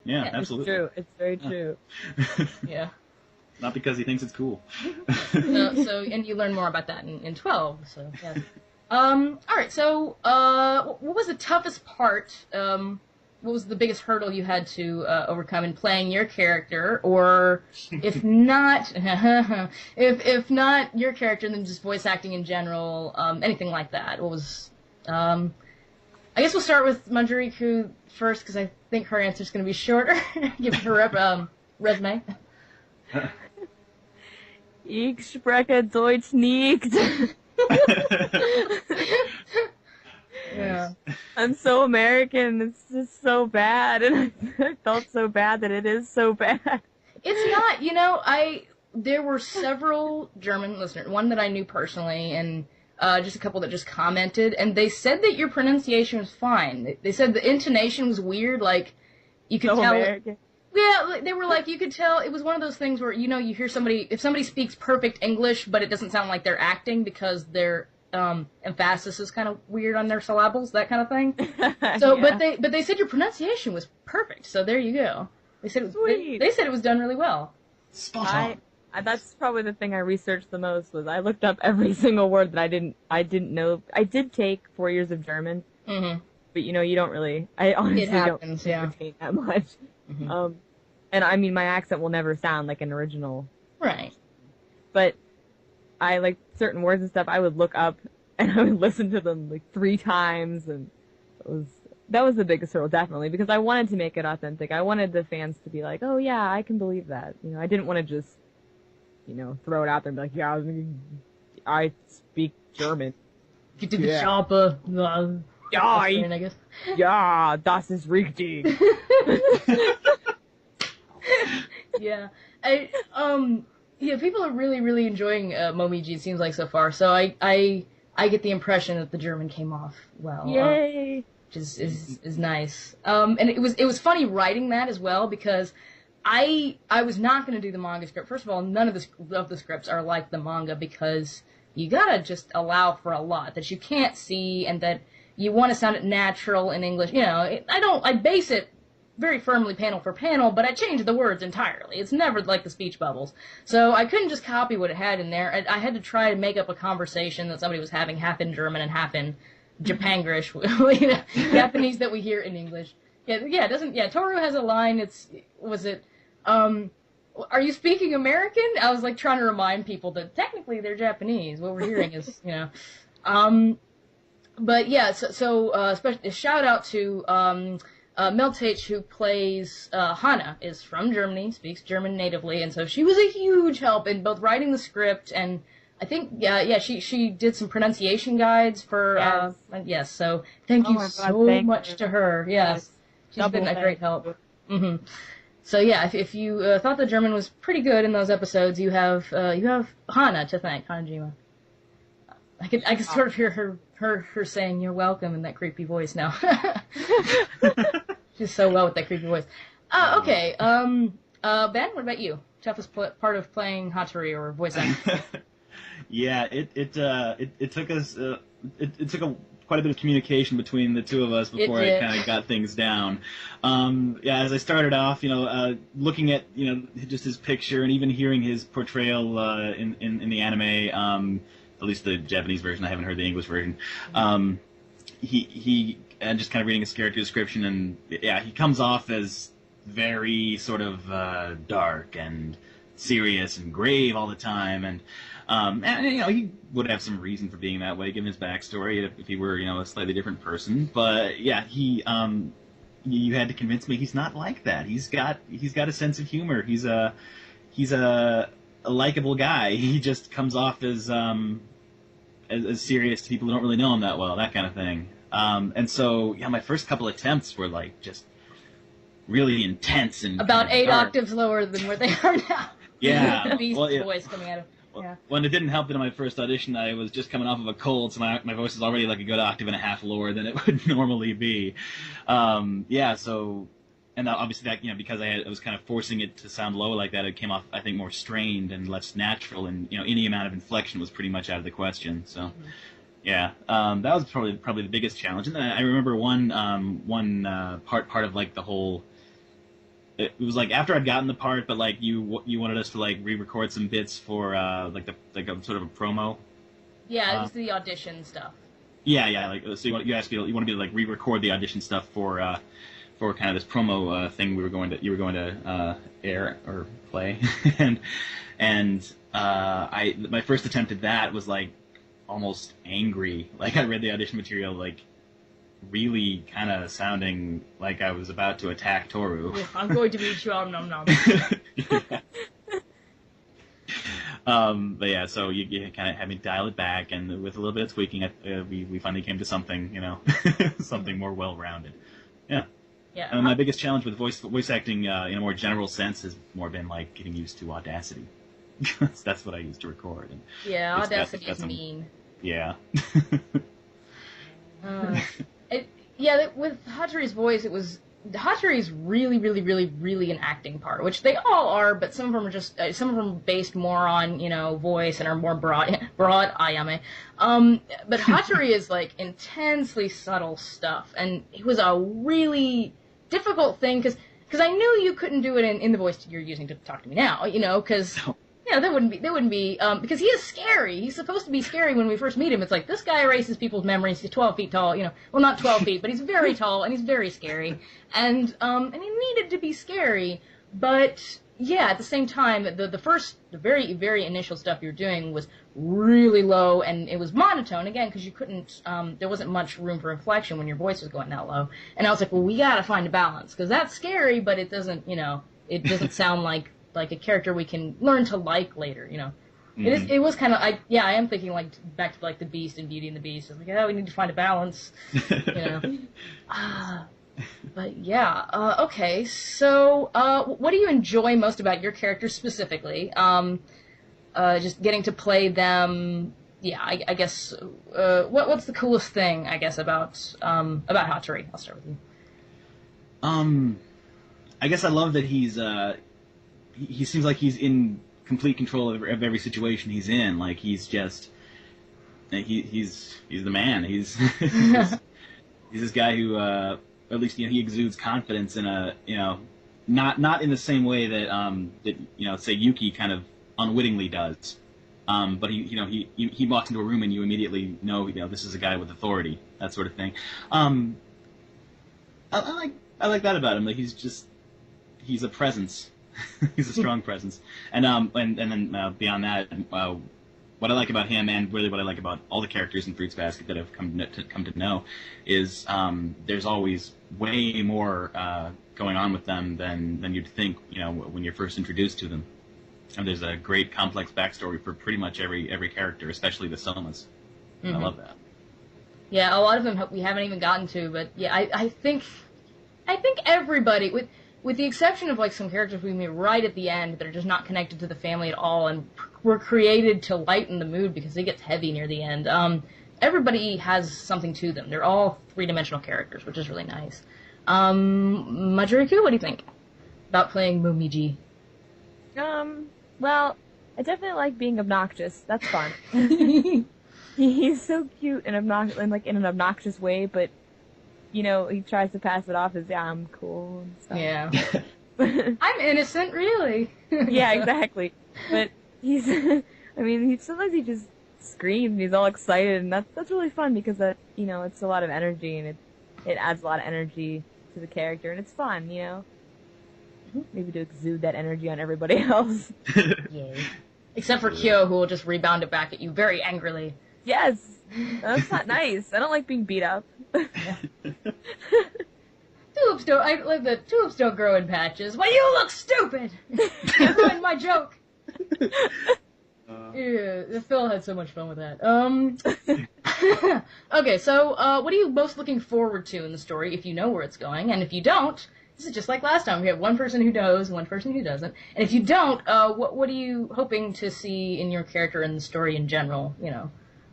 Yeah, Yeah, absolutely. True. It's very true. yeah. Not because he thinks it's cool. And you learn more about that in 12. So yes. All right. So what was the toughest part? What was the biggest hurdle you had to overcome in playing your character, or if not, if not your character, then just voice acting in general, anything like that? What was? I guess we'll start with Manjariku first because I think her answer is going to be shorter. Give her resume. Ich spreche Deutsch nicht. Yeah. I'm so American. It's just so bad, and I felt so bad that it is so bad. It's not, there were several German listeners, one that I knew personally, and just a couple that just commented, and they said that your pronunciation was fine. They said the intonation was weird, like, you could So tell. American. Yeah, they were like, you could tell, it was one of those things where, you hear somebody, if somebody speaks perfect English, but it doesn't sound like they're acting because their emphasis is kind of weird on their syllables, that kind of thing. So, Yeah. but they said your pronunciation was perfect, so there you go. They said they said it was done really well. Spot on. That's probably the thing I researched the most was I looked up every single word that I didn't know. I did take 4 years of German, but you don't really. I honestly happens, don't retain that much. And I mean, my accent will never sound like an original. Right. But I like certain words and stuff. I would look up and I would listen to them like 3 times, and that was the biggest hurdle, definitely, because I wanted to make it authentic. I wanted the fans to be like, oh yeah, I can believe that. I didn't want to just, throw it out there and be like, yeah, I speak German. Get to the shopper. Ja, I guess. ja, das ist richtig. Yeah. People are really, really enjoying Momiji, it seems like, so far. So I get the impression that the German came off well. Yay! Which is nice. And it was funny writing that as well, because I was not going to do the manga script. First of all, none of the scripts are like the manga, because you gotta just allow for a lot that you can't see, and that you want to sound it natural in English. I base it very firmly panel for panel, but I changed the words entirely. It's never like the speech bubbles. So I couldn't just copy what it had in there. I had to try to make up a conversation that somebody was having, half in German and half in Japangrish, Japanese that we hear in English. Toru has a line, are you speaking American? I was like trying to remind people that technically they're Japanese. What we're hearing is, but yeah, especially a shout out to Meltage, who plays Hana, is from Germany, speaks German natively, and so she was a huge help in both writing the script, and I think she did some pronunciation guides for yes. So thank you so much to her. Yes, she's been a great help. So yeah, if you thought the German was pretty good in those episodes, you have Hana to thank, Hanajima. I can sort of hear her saying "you're welcome" in that creepy voice now. She's so well with that creepy voice. Okay. Ben, what about you? Toughest part of playing Hatori or voice acting? Yeah, it took us it took quite a bit of communication between the two of us before I kind of got things down. As I started off, looking at just his picture and even hearing his portrayal in the anime, at least the Japanese version. I haven't heard the English version. He and just kind of reading his character description, and he comes off as very sort of dark and serious and grave all the time, and he would have some reason for being that way, given his backstory, if he were a slightly different person. But you had to convince me he's not like that. He's got a sense of humor. He's a likable guy. He just comes off as serious to people who don't really know him that well, that kind of thing. And so my first couple attempts were like just really intense and about kind of 8 octaves lower than where they are now. Yeah. The beast voice coming out of. Yeah. Well, it didn't help that in my first audition I was just coming off of a cold, so my voice was already like a good octave and a half lower than it would normally be. So, and obviously that, because I was kind of forcing it to sound low like that, it came off, I think, more strained and less natural, and any amount of inflection was pretty much out of the question. So, that was probably the biggest challenge. And then I remember one part of like the whole it was like after I'd gotten the part, but like you wanted us to like re-record some bits for like a sort of a promo. Yeah, it was the audition stuff. Yeah. Like so, you asked me, you wanted me to like re-record the audition stuff for kind of this promo thing you were going to air or play, and my first attempt at that was like almost angry. Like I read the audition material like really kind of sounding like I was about to attack Toru. I'm going to beat you, nom nom. But yeah, so you kind of had me dial it back, and with a little bit of tweaking, we finally came to something, something more well-rounded. Yeah. Yeah. And my biggest challenge with voice acting in a more general sense has more been like getting used to Audacity. That's what I use to record. And yeah, Audacity is mean. Yeah. With Hatori's voice, it was Hatori's really, really, really, really an acting part, which they all are, but some of them are just some of them based more on voice and are more broad ayame. But Hatori is like intensely subtle stuff, and it was a really difficult thing because I knew you couldn't do it in the voice you're using to talk to me now, because. That wouldn't be, because he is scary. He's supposed to be scary when we first meet him. It's like, this guy erases people's memories. He's 12 feet tall, well, not 12 feet, but he's very tall, and he's very scary. And he needed to be scary, but, yeah, at the same time, the very, very initial stuff you were doing was really low, and it was monotone, again, because you couldn't, there wasn't much room for inflection when your voice was going that low. And I was like, well, we gotta find a balance, because that's scary, but it doesn't, it doesn't sound like a character we can learn to like later, Mm-hmm. It was kind of, I am thinking like back to like the Beast and Beauty and the Beast. I was like, we need to find a balance, But yeah, okay. So, what do you enjoy most about your characters specifically? Just getting to play them. Yeah, I guess. What's the coolest thing I guess about Hatori? I'll start with you. I guess I love that he seems like he's in complete control of every situation he's in. Like he's just he's the man. He's he's this guy who at least he exudes confidence in a not in the same way that say Yuki kind of unwittingly does. But he walks into a room and you immediately know this is a guy with authority, that sort of thing. I like that about him. Like he's a presence. He's a strong presence, and then beyond that, what I like about him, and really what I like about all the characters in Fruits Basket that I've come to know, is there's always way more going on with them than you'd think, when you're first introduced to them. And there's a great complex backstory for pretty much every character, especially the Somas. Mm-hmm. I love that. Yeah, a lot of them we haven't even gotten to, but yeah, I think everybody with the exception of like some characters we meet right at the end that are just not connected to the family at all and were created to lighten the mood because it gets heavy near the end. Everybody has something to them. They're all three-dimensional characters, which is really nice. Majoriku, what do you think about playing Momiji? Well, I definitely like being obnoxious. That's fun. He's so cute and obnoxious, and like in an obnoxious way, but he tries to pass it off as, I'm cool and stuff. Yeah. I'm innocent, really. Yeah, exactly. But sometimes he just screams and he's all excited, and that's really fun because that, it's a lot of energy, and it adds a lot of energy to the character, and it's fun, Maybe to exude that energy on everybody else. Yay. Except for Kyo, who will just rebound it back at you very angrily. Yes! That's not nice. I don't like being beat up. Tulips don't grow in patches. Well, you look stupid! You ruined my joke! Yeah, Phil had so much fun with that. Okay, so, what are you most looking forward to in the story, if you know where it's going? And if you don't, this is just like last time. We have one person who knows, one person who doesn't. And if you don't, what are you hoping to see in your character in the story in general?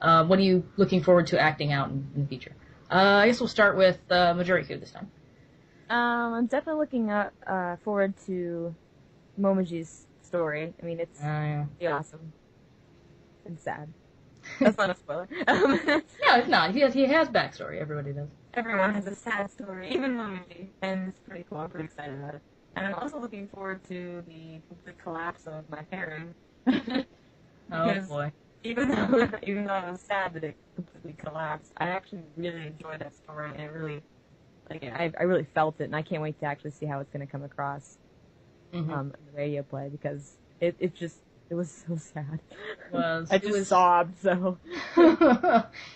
What are you looking forward to acting out in the future? I guess we'll start with Majoriku this time. I'm definitely looking forward to Momoji's story. I mean, it's pretty awesome and sad. That's not a spoiler. No, it's not. He has backstory. Everybody does. Everyone has a sad story, even Momiji, and it's pretty cool. I'm pretty excited about it. And I'm also looking forward to the complete collapse of my pairing. Oh Because boy. even though I was sad that it completely collapsed, I actually really enjoyed that story, and it really, like, I really felt it, and I can't wait to actually see how it's going to come across in the radio play, because it was so sad. I just sobbed, so.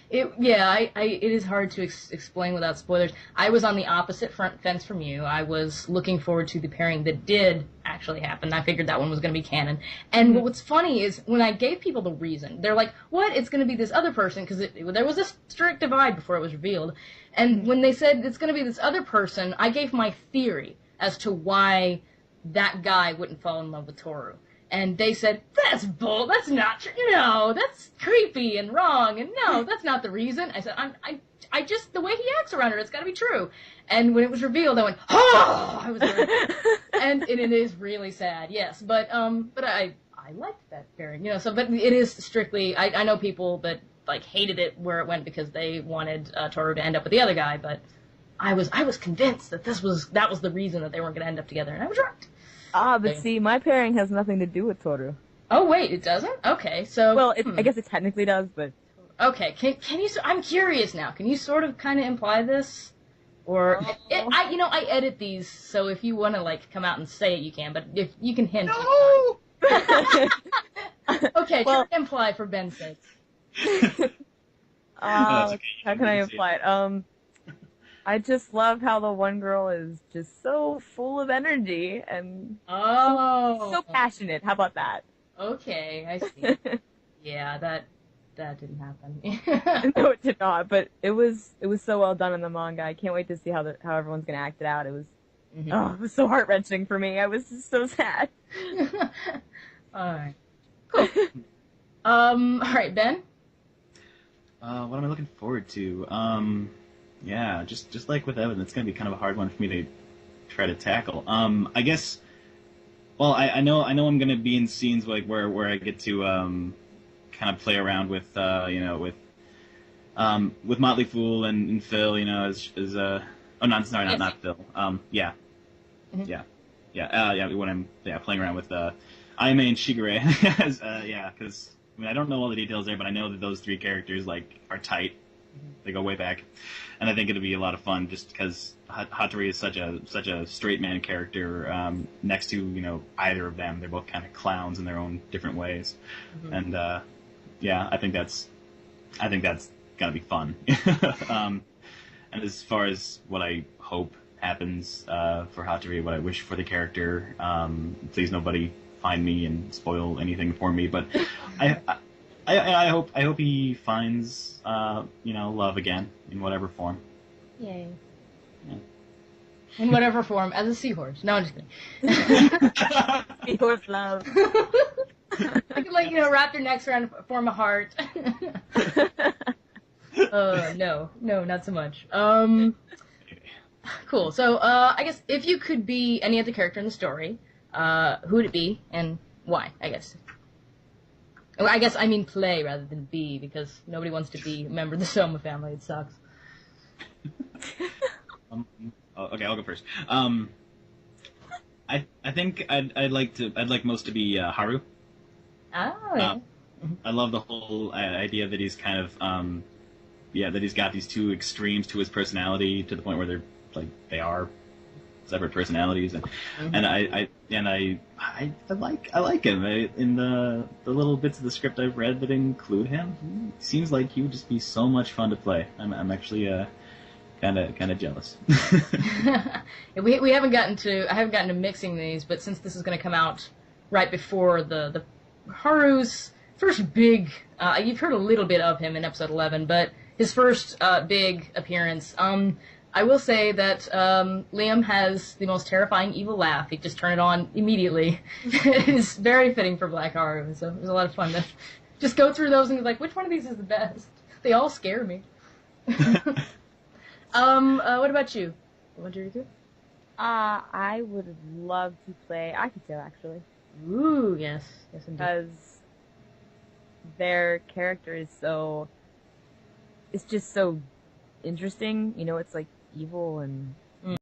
It is hard to explain without spoilers. I was on the opposite front fence from you. I was looking forward to the pairing that did actually happen. I figured that one was going to be canon. And what's funny is when I gave people the reason, they're like, "What? It's going to be this other person?" Because there was a strict divide before it was revealed. And when they said it's going to be this other person, I gave my theory as to why that guy wouldn't fall in love with Toru. And they said, that's bull, that's not true, no, that's creepy and wrong, and no, that's not the reason. I said, I just, the way he acts around her, it's gotta be true. And when it was revealed, I went, oh! I was very, and it is really sad, yes, but I liked that pairing, so, but it is strictly, I know people that, like, hated it where it went because they wanted Toru to end up with the other guy, but I was convinced that that was the reason that they weren't gonna end up together, and I was right. But see, my pairing has nothing to do with Toru. Oh wait, it doesn't? Okay, so... Well, I guess it technically does, but... Okay, can you... I'm curious now. Can you sort of kind of imply this? Or... I edit these, so if you want to, like, come out and say it, you can, but if you can hint... No! Okay, try to imply for Ben's sake. Okay. How can I imply it? I just love how the one girl is just so full of energy and so passionate. How about that? Okay, I see. Yeah, that didn't happen. No, it did not. But it was so well done in the manga. I can't wait to see how everyone's gonna act it out. It was it was so heart wrenching for me. I was just so sad. All right, cool. All right, Ben. What am I looking forward to? Yeah, just like with Evan, it's going to be kind of a hard one for me to try to tackle. I guess. Well, I know I'm going to be in scenes like where I get to kind of play around with with Motley Fool and Phil, as not Phil. Yeah. When I'm playing around with Aime and Shigure, because I don't know all the details there, but I know that those three characters are tight. They go way back, and I think it'll be a lot of fun just because Hatori is such a straight man character. Next to either of them, they're both kind of clowns in their own different ways, and I think that's gonna be fun. And as far as what I hope happens for Hatori, what I wish for the character, please nobody find me and spoil anything for me, but I hope he finds love again in whatever form. Yay. Yeah. In whatever form, as a seahorse. No, I'm just kidding. Seahorse love. I could wrap your necks around and form a heart. No, not so much. Cool. So, I guess if you could be any other character in the story, who would it be and why? I guess. Well, I guess I mean play rather than be, because nobody wants to be a member of the Soma family. It sucks. Okay, I'll go first. I think I'd like most to be Haru. Oh, yeah. I love the whole idea that he's kind of that he's got these two extremes to his personality to the point where they are separate personalities, and I like him. In the little bits of the script I've read that include him, he seems like he would just be so much fun to play. I'm actually kind of jealous. I haven't gotten to mixing these, but since this is going to come out right before the Haru's first big, you've heard a little bit of him in episode 11, but his first big appearance. I will say that Liam has the most terrifying evil laugh. He just turned it on immediately. It is very fitting for Black Haru, so it was a lot of fun to just go through those and be like, which one of these is the best? They all scare me. What about you? What do you do? I would love to play Akito, actually. Ooh, yes, indeed. Because their character is it's just so interesting. It's like evil and